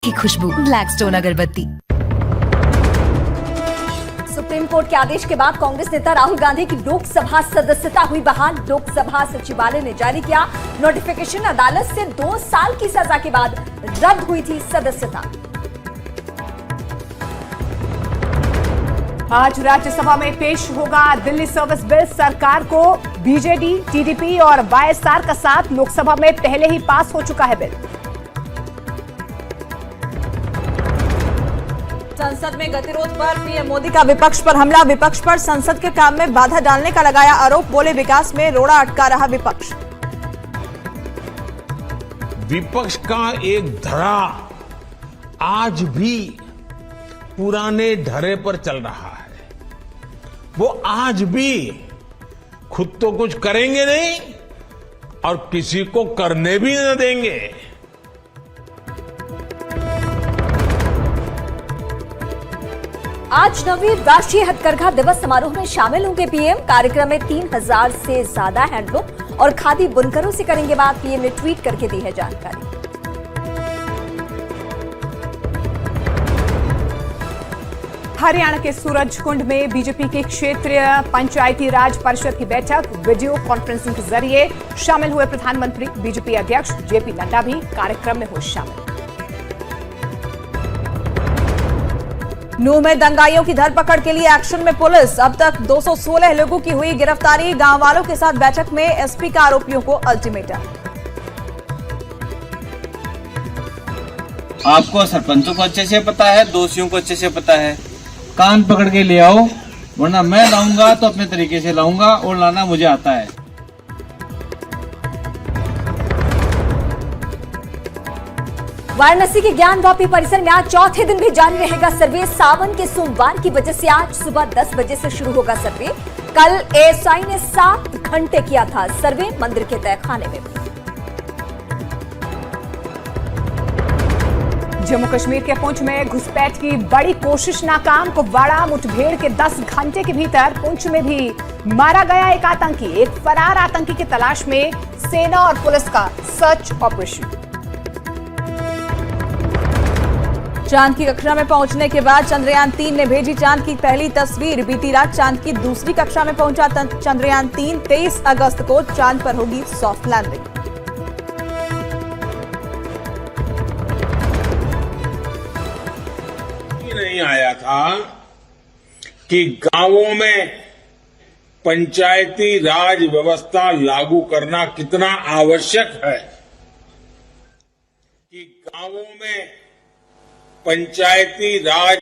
की खुशबू ब्लैकस्टोन अगरबत्ती। Supreme court के आदेश के बाद कांग्रेस नेता राहुल गांधी की लोकसभा सदस्यता हुई बहाल। लोकसभा सचिवालय ने जारी किया नोटिफिकेशन। अदालत से 2 साल की सजा के बाद रद्द हुई थी सदस्यता। आज राज्यसभा में पेश होगा दिल्ली सर्विस बिल। सरकार को बीजेडी, टीडीपी और वाईएसआर का साथ। लोकसभा में पहले ही पास हो चुका है बिल। संसद में गतिरोध पर पीएम मोदी का विपक्ष पर हमला। विपक्ष पर संसद के काम में बाधा डालने का लगाया आरोप। बोले विकास में रोड़ा अटका रहा विपक्ष। विपक्ष का एक धड़ा आज भी पुराने ढरे पर चल रहा है। वो आज भी खुद तो कुछ करेंगे नहीं और किसी को करने भी न देंगे। आज 9वीं राष्ट्रीय हथकरघा दिवस समारोह में शामिल होंगे पीएम। कार्यक्रम में 3000 से ज्यादा हैंडलूम और खादी बुनकरों से करेंगे बात। पीएम ने ट्वीट करके दी है जानकारी। हरियाणा के सूरजकुंड में बीजेपी की क्षेत्रीय पंचायती राज परिषद की बैठक। वीडियो कॉन्फ्रेंसिंग के जरिए शामिल हुए प्रधानमंत्री। बीजेपी अध्यक्ष जेपी नड्डा भी कार्यक्रम में हुए शामिल। नूंह में दंगाइयों की धरपकड़ के लिए एक्शन में पुलिस। अब तक 216 लोगों की हुई गिरफ्तारी। गांव वालों के साथ बैठक में एसपी का आरोपियों को अल्टीमेटम। आपको सरपंचों को अच्छे से पता है, दोषियों को अच्छे से पता है। कान पकड़ के ले आओ, वरना मैं लाऊंगा तो अपने तरीके से लाऊंगा और लाना मुझे आता है। वाराणसी के ज्ञानवापी परिसर में आज चौथे दिन भी जारी रहेगा सर्वे। सावन के सोमवार की वजह से आज सुबह 10 बजे से शुरू होगा सर्वे। कल एएसआई ने 7 घंटे किया था सर्वे मंदिर के तहखाने में। जम्मू कश्मीर के पुंछ में घुसपैठ की बड़ी कोशिश नाकाम। कुपवाड़ा मुठभेड़ के 10 घंटे के भीतर पुंछ में भी मारा गया एक आतंकी। एक फरार आतंकी की तलाश में सेना और पुलिस का सर्च ऑपरेशन। चांद की कक्षा में पहुंचने के बाद चंद्रयान 3 ने भेजी चांद की पहली तस्वीर। बीती रात चांद की दूसरी कक्षा में पहुंचा चंद्रयान 3। 23 अगस्त को चांद पर होगी सॉफ्ट लैंडिंग। नहीं आया था कि गांवों में पंचायती राज व्यवस्था लागू करना कितना आवश्यक है, कि गांवों में पंचायती राज